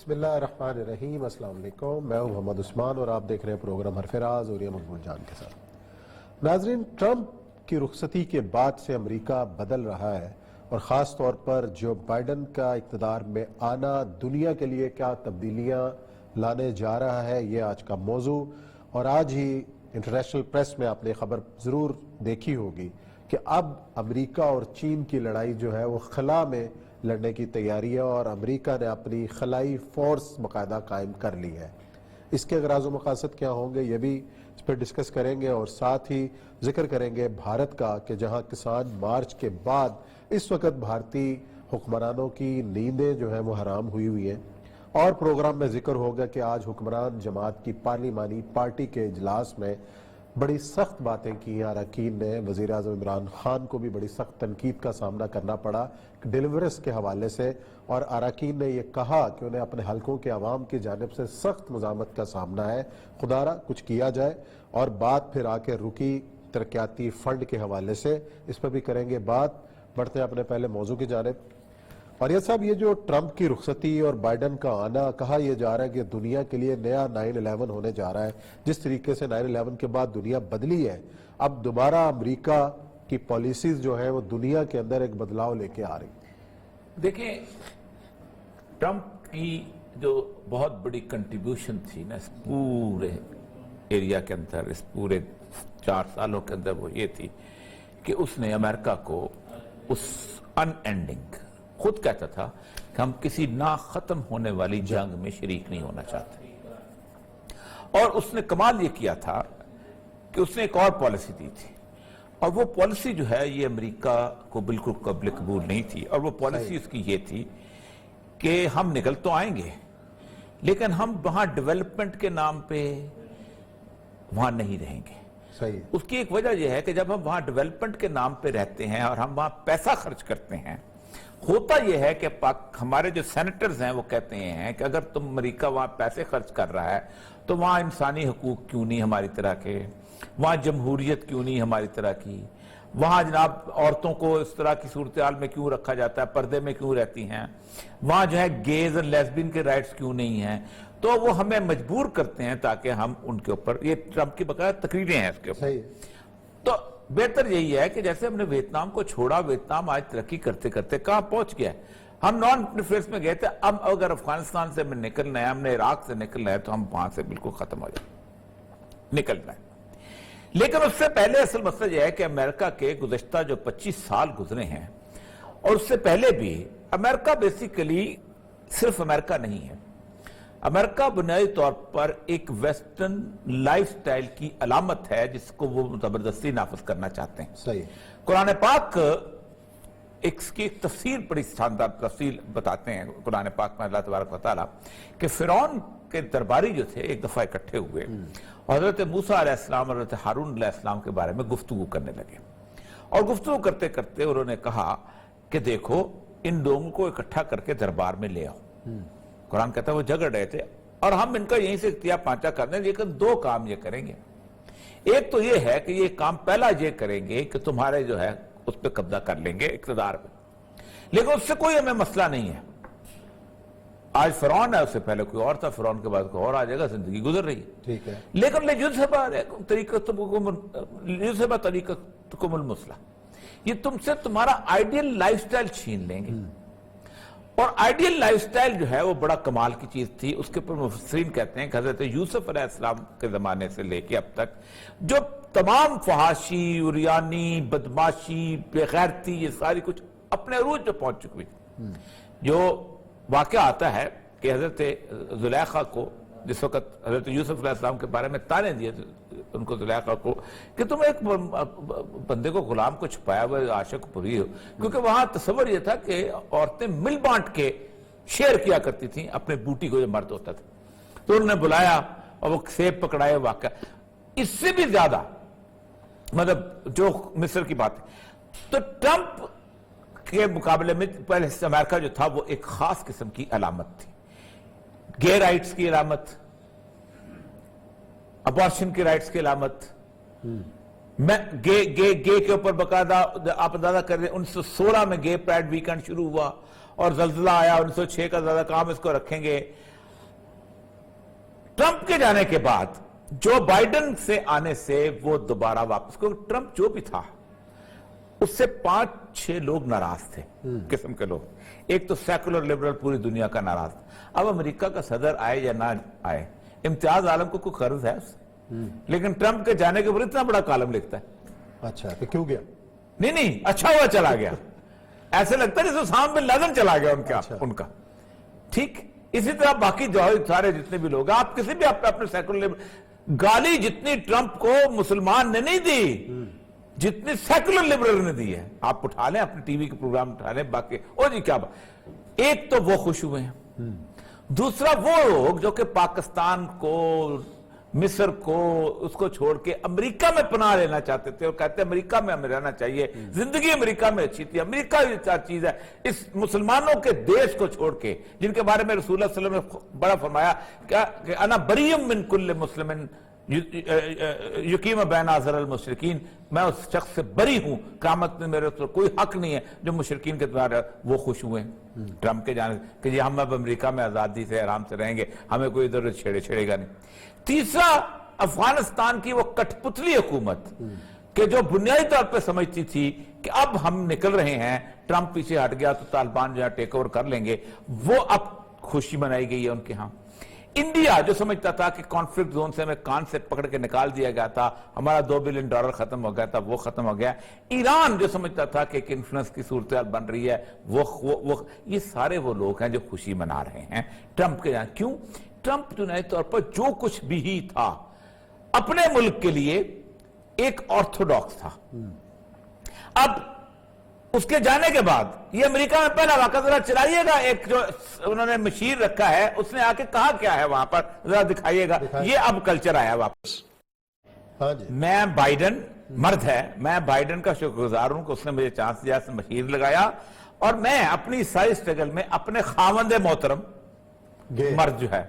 بسم اللہ الرحمن الرحیم۔ السلام علیکم، میں ہوں محمد عثمان اور آپ دیکھ رہے ہیں پروگرام حرف راز اور یہ مقبول جان کے ساتھ۔ ناظرین، ٹرمپ کی رخصتی کے بعد سے امریکہ بدل رہا ہے اور خاص طور پر جو بائیڈن کا اقتدار میں آنا دنیا کے لیے کیا تبدیلیاں لانے جا رہا ہے، یہ آج کا موضوع۔ اور آج ہی انٹرنیشنل پریس میں آپ نے خبر ضرور دیکھی ہوگی کہ اب امریکہ اور چین کی لڑائی جو ہے وہ خلا میں لڑنے کی تیاری ہے اور امریکہ نے اپنی خلائی فورس باقاعدہ قائم کر لی ہے۔ اس کے اغراض و مقاصد کیا ہوں گے یہ بھی اس پہ ڈسکس کریں گے، اور ساتھ ہی ذکر کریں گے بھارت کا کہ جہاں کسان مارچ کے بعد اس وقت بھارتی حکمرانوں کی نیندیں جو ہیں وہ حرام ہوئی ہیں۔ اور پروگرام میں ذکر ہوگا کہ آج حکمران جماعت کی پارلیمانی پارٹی کے اجلاس میں بڑی سخت باتیں کی اراکین نے۔ وزیر اعظم عمران خان کو بھی بڑی سخت تنقید کا سامنا کرنا پڑا ڈیلیورس کے حوالے سے، اور اراکین نے یہ کہا کہ انہیں اپنے حلقوں کے عوام کی جانب سے سخت مزاحمت کا سامنا ہے، خدارا کچھ کیا جائے۔ اور بات پھر آ کے رکی ترقیاتی فنڈ کے حوالے سے، اس پر بھی کریں گے بات۔ بڑھتے ہیں اپنے پہلے موضوع کی جانب۔ اور یہ صاحب، یہ جو ٹرمپ کی رخصتی اور بائیڈن کا آنا، کہا یہ جا رہا ہے کہ دنیا کے لیے نیا 9/11 ہونے جا رہا ہے۔ جس طریقے سے 9/11 کے بعد دنیا بدلی ہے، اب دوبارہ امریکہ کی پالیسیز جو ہیں وہ دنیا کے اندر ایک بدلاؤ لے کے آ رہی۔ دیکھیں، ٹرمپ کی جو بہت بڑی کنٹریبیوشن تھی نا اس پورے ایریا کے اندر، اس پورے 4 سالوں کے اندر، وہ یہ تھی کہ اس نے امریکہ کو اس ان اینڈنگ، خود کہتا تھا کہ ہم کسی نہ ختم ہونے والی جنگ میں شریک نہیں ہونا چاہتے۔ اور اس نے کمال یہ کیا تھا کہ اس نے ایک اور پالیسی دی تھی، اور وہ پالیسی جو ہے یہ امریکہ کو بالکل قابل قبول نہیں تھی۔ اور وہ پالیسی اس کی یہ تھی کہ ہم نکل تو آئیں گے لیکن ہم وہاں ڈیولپمنٹ کے نام پہ وہاں نہیں رہیں گے۔ صحیح۔ اس کی ایک وجہ یہ ہے کہ جب ہم وہاں ڈیولپمنٹ کے نام پہ رہتے ہیں اور ہم وہاں پیسہ خرچ کرتے ہیں، ہوتا یہ ہے کہ ہمارے جو سینیٹرز ہیں وہ کہتے ہیں کہ اگر تم امریکہ وہاں پیسے خرچ کر رہا ہے تو وہاں انسانی حقوق کیوں نہیں ہماری طرح کے، وہاں جمہوریت کیوں نہیں ہماری طرح کی، وہاں جناب عورتوں کو اس طرح کی صورتحال میں کیوں رکھا جاتا ہے، پردے میں کیوں رہتی ہیں، وہاں جو ہے گیز اور لیسبین کے رائٹس کیوں نہیں ہیں۔ تو وہ ہمیں مجبور کرتے ہیں تاکہ ہم ان کے اوپر، یہ ٹرمپ کی باقاعدہ تقریریں ہیں اس کے اوپر۔ تو بہتر یہی ہے کہ جیسے ہم نے ویتنام کو چھوڑا، ویتنام آج ترقی کرتے کرتے کہاں پہنچ گیا ہے۔ ہم نان انٹرفیئرنس میں گئے تھے، اب اگر افغانستان سے ہمیں نکلنا ہے، ہم نے عراق سے نکلنا ہے، تو ہم وہاں سے بالکل ختم ہو جائیں، نکلنا ہے۔ لیکن اس سے پہلے اصل مسئلہ یہ ہے کہ امریکہ کے گزشتہ جو 25 سال گزرے ہیں، اور اس سے پہلے بھی امریکہ بیسیکلی صرف امریکہ نہیں ہے۔ امریکہ بنیادی طور پر ایک ویسٹرن لائف سٹائل کی علامت ہے جس کو وہ زبردستی نافذ کرنا چاہتے ہیں۔ صحیح۔ قرآن پاک اس کی ایک تفسیر، بڑی شاندار تفصیل بتاتے ہیں قرآن پاک میں اللہ تبارک و تعالیٰ کہ فرعون کے درباری جو تھے ایک دفعہ اکٹھے ہوئے اور حضرت موسیٰ علیہ السلام اور حضرت ہارون علیہ السلام کے بارے میں گفتگو کرنے لگے، اور گفتگو کرتے کرتے انہوں نے کہا کہ دیکھو ان لوگوں کو اکٹھا کر کے دربار میں لے آؤ۔ قرآن کہتا ہے وہ جھگڑ رہے تھے، اور ہم ان کا یہیں سے اختیار پانچا کر دیں، لیکن 2 کام یہ کریں گے۔ ایک تو یہ ہے کہ یہ کام پہلا یہ کریں گے کہ تمہارے جو ہے اس پہ قبضہ کر لیں گے اقتدار پہ، لیکن اس سے کوئی ہمیں مسئلہ نہیں ہے۔ آج فرعون ہے، اس سے پہلے کوئی اور تھا، فرعون کے بعد کوئی اور آ جائے گا، زندگی گزر رہی ہے۔ ٹھیک ہے۔ لیکن طریقتکم المثلی، یہ تم سے تمہارا آئیڈیل لائف سٹائل چھین لیں گے۔ اور آئیڈیل لائف سٹائل جو ہے وہ بڑا کمال کی چیز تھی۔ اس کے اوپر مفسرین کہتے ہیں کہ حضرت یوسف علیہ السلام کے زمانے سے لے کے اب تک جو تمام فحاشی، عریانی، بدماشی، بے غیرتی، یہ ساری کچھ اپنے عروج پہ پہنچ چکی تھی۔ جو واقعہ آتا ہے کہ حضرت زلیخا کو جس وقت حضرت یوسف علیہ السلام کے بارے میں تانے دیے ان کو، زلیخا کو، کہ تم ایک بندے کو، غلام کو چھپایا ہوا عاشق پوری ہو، کیونکہ وہاں تصور یہ تھا کہ عورتیں مل بانٹ کے شیئر کیا کرتی تھیں اپنے بوٹی کو جو مرد ہوتا تھا۔ تو انہوں نے بلایا اور وہ سیب پکڑائے واقعہ، اس سے بھی زیادہ مطلب جو مصر کی بات ہے۔ تو ٹرمپ کے مقابلے میں پہلے امریکہ جو تھا وہ ایک خاص قسم کی علامت تھی، گے رائٹس کی علامت، ابارشن کے رائٹس کی علامت، گے کے اوپر باقاعدہ آپ اندازہ کر رہے ہیں 1916 میں گے پرائڈ ویکنڈ شروع ہوا اور زلزلہ آیا 1906 کا، زیادہ کام اس کو رکھیں گے۔ ٹرمپ کے جانے کے بعد جو بائیڈن سے آنے سے وہ دوبارہ واپس، کیونکہ ٹرمپ جو بھی تھا اس سے 5-6 لوگ ناراض تھے، قسم کے لوگ. ایک تو سیکولر لبرل پوری دنیا کا ناراض. اب امریکہ کا صدر آئے یا نہ آئے، امتیاز عالم کو کوئی قرض ہے اس سے، لیکن ٹرمپ کے جانے کے بعد اتنا بڑا کالم لکھتا ہے. اچھا تو کیوں گیا؟ نہیں اچھا ہوا چلا گیا. ایسے لگتا ہے جیسے اسامہ بن لادن چلا گیا ان کا. ٹھیک اسی طرح باقی جو سارے جتنے بھی لوگ ہیں، آپ کسی بھی اپنے سیکولر گالی جتنی ٹرمپ کو مسلمان نے نہیں دی جتنی سیکولر لبرل نے دی ہے. آپ اٹھا لیں اپنے ٹی وی کے پروگرام اٹھا لیں باقی جی کیا بات. ایک تو وہ خوش ہوئے ہیں، دوسرا وہ لوگ جو کہ پاکستان کو، مصر کو، اس کو چھوڑ کے امریکہ میں پناہ لینا چاہتے تھے اور کہتے ہیں امریکہ میں ہمیں رہنا چاہیے، زندگی امریکہ میں اچھی تھی، امریکہ یہ چیز ہے. اس مسلمانوں کے دیش کو چھوڑ کے، جن کے بارے میں رسول اللہ صلی اللہ علیہ وسلم نے بڑا فرمایا کہ انا بریم من کل مسلم یقیم بین اظہر المشرکین، میں اس شخص سے بری ہوں، قیامت میں میرے اوپر کوئی حق نہیں ہے جو مشرکین کے دوارا. وہ خوش ہوئے ٹرمپ کے جانے کہ جی ہم اب امریکہ میں آزادی سے آرام سے رہیں گے، ہمیں کوئی ادھر چھیڑے گا نہیں. تیسرا افغانستان کی وہ کٹ پتلی حکومت کہ جو بنیادی طور پہ سمجھتی تھی کہ اب ہم نکل رہے ہیں، ٹرمپ پیچھے ہٹ گیا تو طالبان جو ہے ٹیک اوور کر لیں گے، وہ اب خوشی منائی گئی ہے ان کے ہاں. انڈیا جو سمجھتا تھا کہ کانفلکٹ زون سے ہمیں کان سے پکڑ کے نکال دیا گیا تھا، ہمارا $2 بلین ختم ہو گیا تھا، وہ ختم ہو گیا. ایران جو سمجھتا تھا کہ ایک انفلوئنس کی صورتحال بن رہی ہے، یہ سارے وہ لوگ ہیں جو خوشی منا رہے ہیں ٹرمپ کے. کیوں؟ ٹرمپ بنیادی طور پر جو کچھ بھی ہی تھا اپنے ملک کے لیے ایک آرتھوڈاکس تھا. اب اس کے جانے کے بعد یہ امریکہ میں پہلا واقعہ ذرا چلائیے گا، ایک جو انہوں نے مشیر رکھا ہے اس نے آ کے کہا کیا ہے وہاں پر، ذرا دکھائیے گا. یہ اب کلچر آیا واپس. ہاں جی. میں بائیڈن مرد ہے، میں بائیڈن کا شکر گزار ہوں کہ اس نے مجھے چانس دیا، سے مشیر لگایا، اور میں اپنی ساری اسٹرگل میں اپنے خاوند محترم مرد جو ہے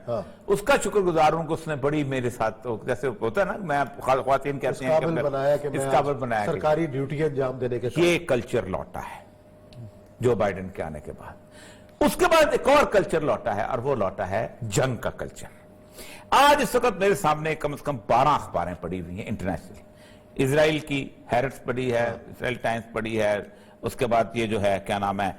اس کا شکر گزار ہوں کہ اس نے بڑی میرے ساتھ، جیسے ہوتا ہے نا، میں خواتین کہتے ہیں اس قابل بنایا کہ سرکاری ڈیوٹی انجام دینے کے. یہ کلچر لوٹا ہے جو بائیڈن کے آنے کے بعد. اس کے بعد ایک اور کلچر لوٹا ہے، اور وہ لوٹا ہے جنگ کا کلچر. آج اس وقت میرے سامنے کم از کم 12 اخباریں پڑی ہوئی ہیں انٹرنیشنلی. اسرائیل کی ہیرٹس پڑی ہے، اسرائیل ٹائمز پڑی ہے، اس کے بعد یہ جو ہے کیا نام ہے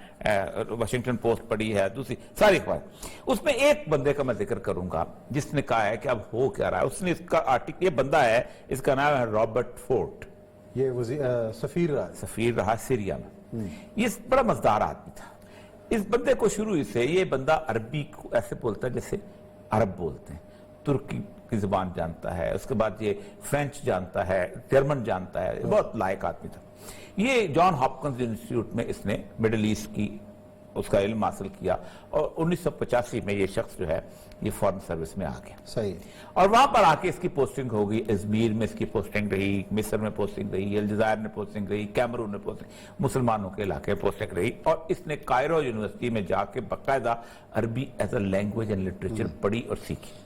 واشنگٹن پوسٹ پڑی ہے، دوسری ساری اخبار. اس میں ایک بندے کا میں ذکر کروں گا جس نے کہا ہے کہ اب ہو کیا رہا ہے. اس نے اس کا آرٹیکل، یہ بندہ ہے، اس کا نام ہے رابرٹ فورٹ. یہ سفیر رہا سیریا میں. یہ بڑا مزدار آدمی تھا. اس بندے کو شروع سے، یہ بندہ عربی کو ایسے بولتا ہے جیسے عرب بولتے ہیں، ترکی کی زبان جانتا ہے، اس کے بعد یہ فرینچ جانتا ہے، جرمن جانتا ہے، بہت لائق آدمی تھا. یہ جان ہاپکنز انسٹیٹیوٹ میں اس نے مڈل ایسٹ کی اس کا علم حاصل کیا، اور 1985 میں یہ شخص جو ہے یہ فورن سروس میں آ گیا. صحیح. اور وہاں پر آ کے اس کی پوسٹنگ ہوگی. ازمیر میں اس کی پوسٹنگ رہی، مصر میں پوسٹنگ رہی، الجزائر میں پوسٹنگ رہی، کیمرون میں پوسٹنگ، مسلمانوں کے علاقے میں پوسٹنگ رہی. اور اس نے کائرو یونیورسٹی میں جا کے باقاعدہ عربی as a language and literature پڑھی اور سیکھی.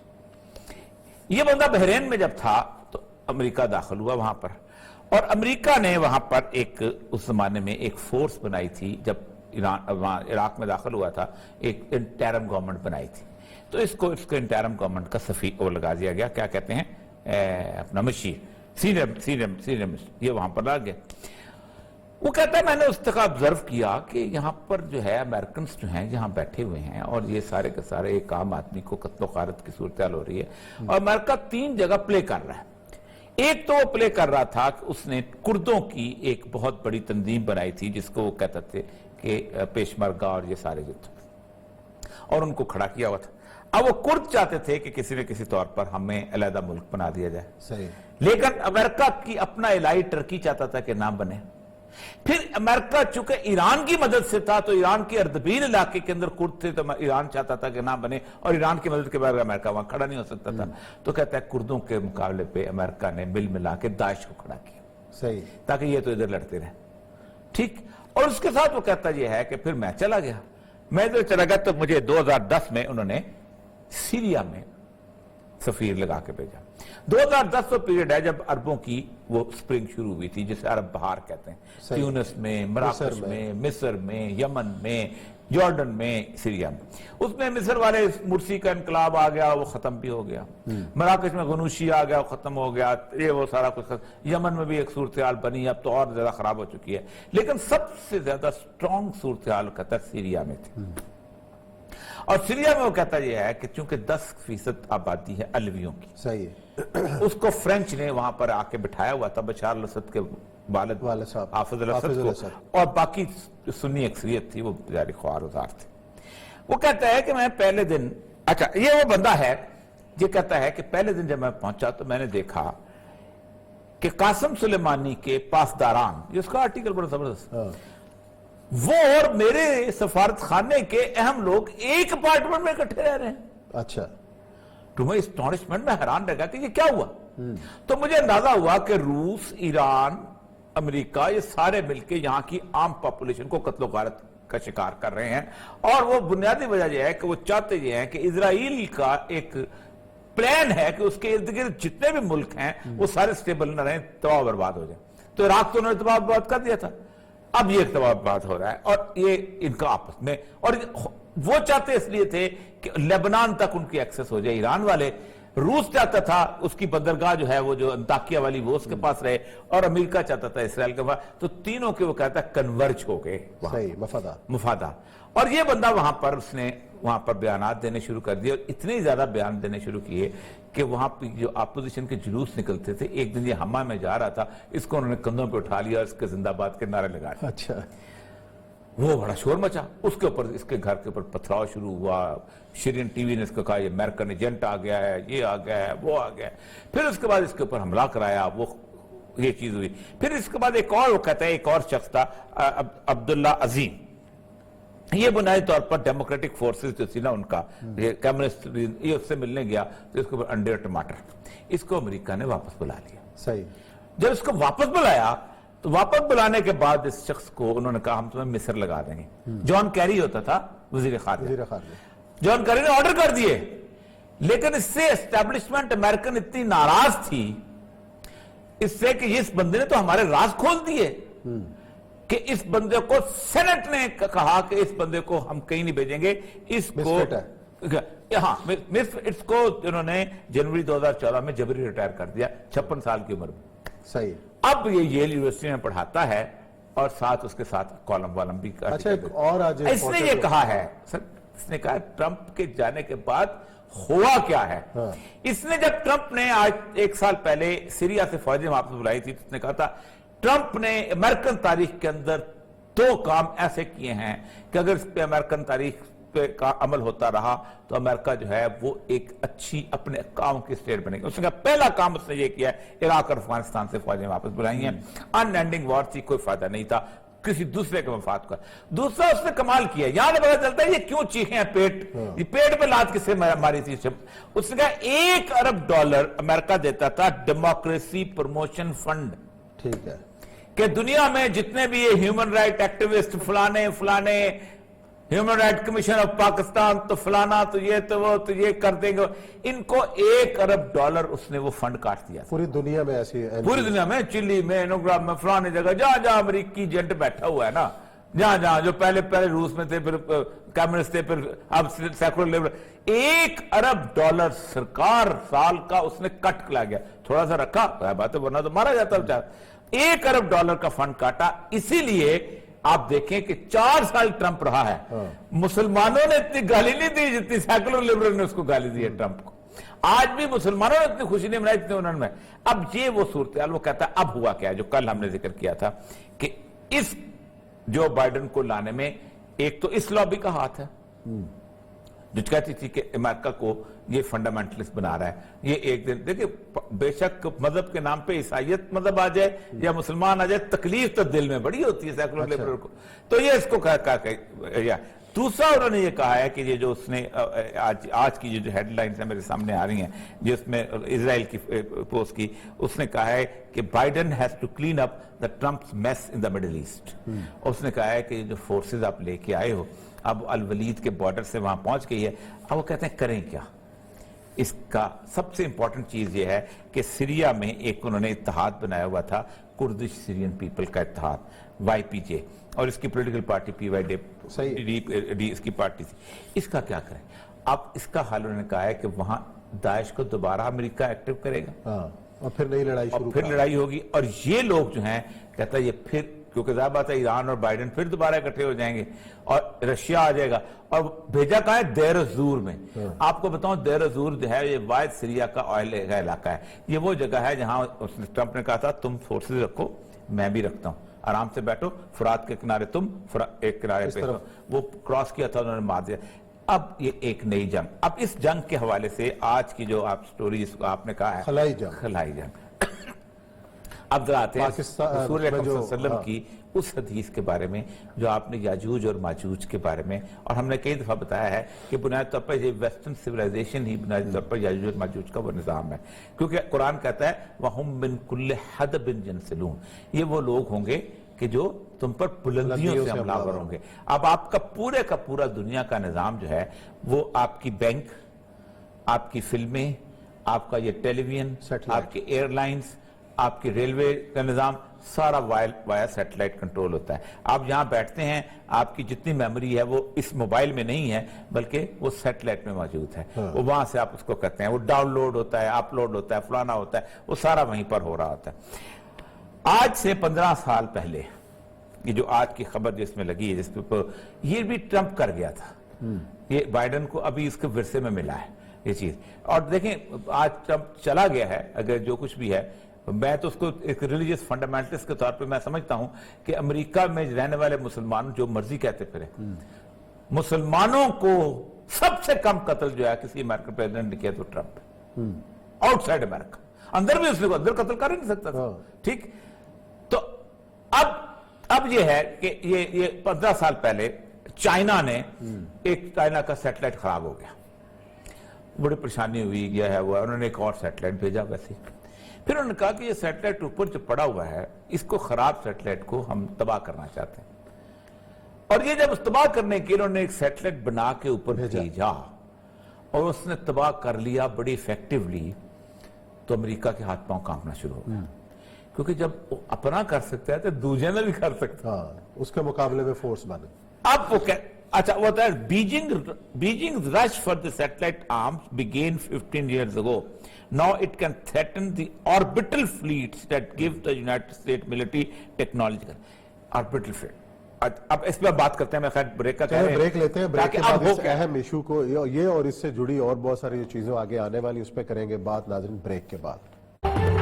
یہ بندہ بحرین میں جب تھا تو امریکہ داخل ہوا وہاں پر، اور امریکہ نے وہاں پر ایک اس زمانے میں ایک فورس بنائی تھی. جب عراق میں داخل ہوا تھا، ایک انٹرم گورنمنٹ بنائی تھی. تو اس کو انٹرم گورنمنٹ کا سفیر وہ لگا دیا گیا، کیا کہتے ہیں اپنا مشیر، سینئر یہ وہاں پر لگ گیا. وہ کہتا ہے میں نے اس تک آبزرو کیا کہ یہاں پر جو ہے امریکنز جو ہیں یہاں بیٹھے ہوئے ہیں، اور یہ سارے کے سارے ایک عام آدمی کو قتل و غارت کی صورتحال ہو رہی ہے، اور امریکہ 3 جگہ پلے کر رہا ہے. ایک تو وہ پلے کر رہا تھا کہ اس نے کردوں کی ایک بہت بڑی تنظیم بنائی تھی جس کو وہ کہتے تھے کہ پیشمرگہ اور یہ سارے جو تھے، اور ان کو کھڑا کیا ہوا تھا. اب وہ کرد چاہتے تھے کہ کسی نہ کسی طور پر ہمیں علیحدہ ملک بنا دیا جائے. صحیح. لیکن امریکہ کی اپنا علائی ٹرکی چاہتا تھا کہ نہ بنے. پھر امریکہ چونکہ ایران کی مدد سے تھا تو ایران کے اردبیل علاقے کے اندر کرد تھے، تو ایران چاہتا تھا کہ نہ بنے، اور ایران کی مدد کے بغیر امریکہ وہاں کھڑا نہیں ہو سکتا تھا. تو کہتا ہے کردوں کے مقابلے پہ امریکہ نے مل ملا کے داعش کو کھڑا کیا. صحیح. تاکہ یہ تو ادھر لڑتے رہے. ٹھیک. اور اس کے ساتھ وہ کہتا یہ ہے کہ پھر میں چلا گیا. میں ادھر چلا گیا تو مجھے 2010 میں انہوں نے سیریا میں سفیر لگا کے بھیجا. 2010 وہ پیریڈ ہے جب عربوں کی وہ سپرنگ شروع ہوئی تھی جسے عرب بہار کہتے ہیں. تیونس میں، مراکش میں، مصر میں، یمن میں، جارڈن میں، سیریا میں. اس میں مصر والے مرسی کا انقلاب آ گیا، وہ ختم بھی ہو گیا. مراکش میں غنوشی آ گیا، وہ ختم ہو گیا. یہ وہ سارا کچھ یمن میں بھی ایک صورتحال بنی، اب تو اور زیادہ خراب ہو چکی ہے. لیکن سب سے زیادہ سٹرونگ صورتحال قطر سیریا میں تھی. اور سیریا میں وہ کہتا یہ ہے کہ چونکہ 10% آبادی ہے علویوں کی، صحیح ہے. اس کو فرینچ نے وہاں پر آ کے بٹھایا ہوا تھا، بشار الاسد کے والد صاحب حافظ الاسد کو، اور باقی جو سنی اکثریت تھی وہ بیچاری خوار وزار تھی. وہ کہتا ہے کہ میں پہلے دن، اچھا یہ وہ بندہ ہے یہ کہتا ہے کہ پہلے دن جب میں پہنچا تو میں نے دیکھا کہ قاسم سلیمانی کے پاسداران، جس کا آرٹیکل بڑا زبردست، وہ اور میرے سفارت خانے کے اہم لوگ ایک اپارٹمنٹ میں اکٹھے رہ رہے ہیں. اچھا. تو میں اسٹانشمنٹ میں حیران رہ گیا کہ یہ کیا ہوا. تو مجھے اندازہ ہوا کہ روس، ایران، امریکہ، یہ سارے مل کے یہاں کی عام پاپولیشن کو قتل و غارت کا شکار کر رہے ہیں. اور وہ بنیادی وجہ یہ ہے کہ وہ چاہتے یہ ہیں کہ اسرائیل کا ایک پلان ہے کہ اس کے ارد گرد جتنے بھی ملک ہیں وہ سارے سٹیبل نہ رہیں، تباہ برباد ہو جائیں. تو عراق تو انہوں نے تباہ برباد کر دیا تھا، اب یہ تباہ برباد ہو رہا ہے. اور یہ ان کا آپس میں، اور وہ چاہتے اس لیے تھے کہ لبنان تک ان کی ایکسس ہو جائے. ایران والے، روس چاہتا تھا اس کی بندرگاہ جو ہے وہ جو انطاکیہ والی وہ اس کے پاس رہے، اور امریکہ چاہتا تھا اسرائیل کے پاس. تو تینوں کے وہ کہتا ہے کنورج ہو گئے، صحیح، مفادات. اور یہ بندہ وہاں پر اس نے وہاں پر بیانات دینے شروع کر دیے، اور اتنے زیادہ بیان دینے شروع کیے کہ وہاں پہ جو اپوزیشن کے جلوس نکلتے تھے، ایک دن یہ ہمہ میں جا رہا تھا، اس کو انہوں نے کندھوں پہ اٹھا لیا اور اس کے زندہ باد کے نعرے لگا دیے. اچھا. وہ بڑا شور مچا، اس کے اوپر، اس کے گھر کے اوپر پتھراؤ شروع ہوا. شیرین ٹی وی نے اس کو کہا یہ امریکن ایجنٹ آ گیا ہے، یہ آ گیا ہے، وہ آ گیا ہے. پھر اس کے بعد اس کے اوپر حملہ کرایا، وہ یہ چیز ہوئی. پھر اس کے بعد ایک اور، وہ کہتا ہے ایک اور شخص تھا عبداللہ عظیم، یہ بنیادی طور پر ڈیموکریٹک فورسز جو تھی نا ان کا، یہ کمیونسٹ، یہ اس سے ملنے گیا تو اس کے اوپر انڈے اور ٹماٹر. اس کو امریکہ نے واپس بلا لیا. صحیح. جب اس کو واپس بلایا تو واپس بلانے کے بعد اس شخص کو انہوں نے کہا ہم تمہیں مصر لگا دیں گے. جان کیری ہوتا تھا وزیر خارجہ. جان کیری نے آرڈر کر دیے، لیکن اس سے اسٹیبلشمنٹ امریکن اتنی ناراض تھی اس سے کہ اس بندے نے تو ہمارے راز کھول دیے، کہ اس بندے کو سینٹ نے کہا کہ اس بندے کو ہم کہیں نہیں بھیجیں گے. اس کو ہاں اس کو انہوں نے جنوری 2014 میں جبری ریٹائر کر دیا 56 سال کی عمر میں. صحیح. اب یہ ییل یونیورسٹی میں پڑھاتا ہے اور ساتھ اس کے ساتھ کالم والم بھی. اچھا ایک اور آج اس نے یہ کہا ہے سر، اس نے کہا ٹرمپ کے جانے کے بعد ہوا کیا ہے. اس نے جب ٹرمپ نے آج 1 سال پہلے سیریا سے فوجیں واپس بلائی تھی تو اس نے کہا تھا ٹرمپ نے امریکن تاریخ کے اندر 2 کام ایسے کیے ہیں کہ اگر اس پہ امریکن تاریخ پہ کا عمل ہوتا رہا تو امریکہ جو ہے وہ ایک اچھی اپنے کام کی سٹیٹ بنے گی. اس نے کہا پہلا کام اس نے یہ کیا ہے عراق اور افغانستان سے فوجیں واپس بلائی ہیں. ان اینڈنگ وار تھی، کوئی فائدہ نہیں تھا کسی دوسرے کے مفاد کا. دوسرا اس نے کمال کیا، یہاں سے پتا چلتا ہے یہ کیوں چیخے ہیں پیٹ، یہ پیٹ پہ لات کس سے ماری تھی. اس نے کہا $1 ارب امریکہ دیتا تھا ڈیموکریسی پروموشن فنڈ. ٹھیک ہے. کہ دنیا میں جتنے بھی یہ ہیومن رائٹ ایکٹیوسٹ فلانے human right commission of Pakistan تو فلانا تو یہ تو وہ تو یہ کر دیں گے، ان کو $1 ارب اس نے وہ فنڈ کاٹ دیا. پوری دنیا میں ایسی، پوری دنیا میں، چلی میں، نوگرام میں، فلانے جگہ، جہاں جہاں امریکی ایجنٹ بیٹھا ہوا ہے نا، جہاں جو پہلے روس میں تھے، پھر کمیونسٹ تھے، پھر اب سیکولر لیبر. $1 ارب سرکار سال کا اس نے کٹ کلا گیا. تھوڑا سا رکھا بات ہے، ورنہ تو مارا جاتا بیچارہ. $1 ارب کا فنڈ کاٹا. اسی لیے آپ دیکھیں کہ 4 سال ٹرمپ رہا ہے، مسلمانوں نے اتنی گالی نہیں دی جتنی سیکولر لیبرل نے اس کو گالی دی ہے ٹرمپ کو. آج بھی مسلمانوں نے اتنی خوشی نہیں منائی جتنے انہوں نے. اب یہ وہ صورتحال، وہ کہتا ہے اب ہوا کیا جو کل ہم نے ذکر کیا تھا کہ اس جو بائیڈن کو لانے میں ایک تو اس لابی کا ہاتھ ہے جو کہتی تھی کہ امریکہ کو یہ فنڈامنٹلسٹ بنا رہا ہے. یہ ایک دن دیکھیں بے شک مذہب کے نام پہ عیسائیت مذہب آ جائے یا مسلمان آ جائے، تکلیف تو دل میں بڑی ہوتی ہے سیکولر لیبرل کو. تو یہ اس کو کہا. دوسرا انہوں نے یہ کہا ہے کہ یہ جو اس نے آج کی جو ہیڈ لائنز ہیں میرے سامنے آ رہی ہیں جس میں اسرائیل کی پوسٹ کی، اس نے کہا ہے کہ Biden has to clean up the Trump's mess in the Middle East. اس نے کہا ہے کہ جو فورسز آپ لے کے آئے ہو اب الولید کے بارڈر سے وہاں پہنچ گئی ہے، اب وہ کہتے ہیں کریں کیا. اس کا سب سے امپورٹنٹ چیز یہ ہے کہ سیریا میں ایک انہوں نے اتحاد بنایا ہوا تھا، کردش سیرین پیپل کا اتحاد، وائی پی جے، اور اس کی پولیٹیکل پارٹی پی وائی ڈی اس کی پارٹی تھی. اس کا کیا کریں؟ اب اس کا حل انہوں نے کہا ہے کہ وہاں داعش کو دوبارہ امریکہ ایکٹیو کرے گا، اور پھر نئی لڑائی شروع، اور پھر لڑائی ہوگی. اور یہ لوگ جو ہیں کہتا ہے یہ پھر، کیونکہ ظاہر بات ہے ایران اور بائیڈن پھر دوبارہ اکٹھے ہو جائیں گے اور رشیا آ جائے گا. اور بھیجا کہاں ہے؟ دیر الزور میں. آپ کو بتاؤں دیر الزور جو ہے یہ واحد سیریا کا آئل کا علاقہ ہے. یہ وہ جگہ ہے جہاں ٹرمپ نے کہا تھا تم فورسز رکھو میں بھی رکھتا ہوں، آرام سے بیٹھو، فرات کے کنارے تم ایک کنارے پہ، وہ کراس کیا تھا انہوں نے مار دیا. اب یہ ایک نئی جنگ، اب اس جنگ کے حوالے سے آج کی جو آپ سٹوری جس کو آپ نے کہا ہے خلائی جنگ. اب ذرا آتے ہیں رسول اکرم صلی اللہ علیہ وسلم کی اس حدیث کے بارے میں جو آپ نے یاجوج اور ماجوج کے بارے میں، اور ہم نے کئی دفعہ بتایا ہے کہ بنیادی طور پر یہ ویسٹرن سیولائزیشن ہی بنیادی طور پر یاجوج اور ماجوج کا وہ نظام ہے، کیونکہ قرآن کہتا ہے وَهُم مِّن كُلِّ حَدَبٍ يَنْسِلُونَ، یہ وہ لوگ ہوں گے کہ جو تم پر بلندیوں سے حملہ آور ہوں گے. اب آپ کا پورے کا پورا دنیا کا نظام جو ہے وہ آپ کی بینک، آپ کی فلمیں، آپ کا یہ ٹیلی ویژن، آپ کی ایئر لائنز، آپ کی ریلوے کا نظام، سارا وایا سیٹلائٹ کنٹرول ہوتا ہے. آپ جہاں بیٹھتے ہیں آپ کی جتنی میموری ہے وہ اس موبائل میں نہیں ہے بلکہ وہ سیٹلائٹ میں موجود ہے. وہ وہاں سے آپ اس کو کرتے ہیں، وہ ڈاؤن لوڈ ہوتا ہے، اپ لوڈ ہوتا ہے، فلانا ہوتا ہے، وہ سارا وہیں پر ہو رہا ہوتا ہے. آج سے 15 سال پہلے یہ جو آج کی خبر جس میں لگی ہے، جس پہ یہ بھی ٹرمپ کر گیا تھا، یہ بائیڈن کو ابھی اس کے ورثے میں ملا ہے یہ چیز. اور دیکھیں آج ٹرمپ چلا گیا ہے، اگر جو کچھ بھی ہے، میں تو اس کو ایک ریلیجیس فنڈامنٹلسٹ کے طور پہ میں سمجھتا ہوں کہ امریکہ میں رہنے والے مسلمان جو مرضی کہتے پھرے، مسلمانوں کو سب سے کم قتل جو ہے کسی امریکن پریزیڈنٹ نے کیا تو ٹرمپ، آؤٹ سائڈ امریکہ. اندر بھی اس کو اندر قتل کر ہی نہیں سکتا تھا. ٹھیک، تو اب یہ ہے کہ یہ 15 سال پہلے چائنا نے چائنا کا سیٹلائٹ خراب ہو گیا، بڑی پریشانی ہوئی، گیا ہے وہ، انہوں نے ایک اور سیٹلائٹ بھیجا ویسے. پھر انہوں نے کہا کہ یہ سیٹلائٹ اوپر جو پڑا ہوا ہے اس کو خراب سیٹلائٹ کو ہم تباہ کرنا چاہتے ہیں. اور یہ جب تباہ کرنے کے انہوں نے ایک سیٹلائٹ بنا کے اوپر بھیجا اور اس نے تباہ کر لیا بڑی ایفیکٹولی، تو امریکہ کے ہاتھ پاؤں کانپنا شروع ہو گیا. کیونکہ جب اپنا کر سکتا ہے تو دوسرے نے بھی کر سکتا ہے، اس کے مقابلے میں فورس بنے. اب وہ اچھا وہ ہوتا ہے Beijing's rush for the satellite arms began 15 years ago. Now it can threaten the orbital fleets that give the United States military technological orbital fleet. اب اس پہ بات کرتے ہیں، میں خیر بریک کا بریک لیتے ہیں. بریک کے بعد اس اہم ایشو کو یہ اور اس سے جڑی اور بہت ساری چیزیں آگے آنے والی اس پہ کریں گے بات ناظرین بریک کے بعد.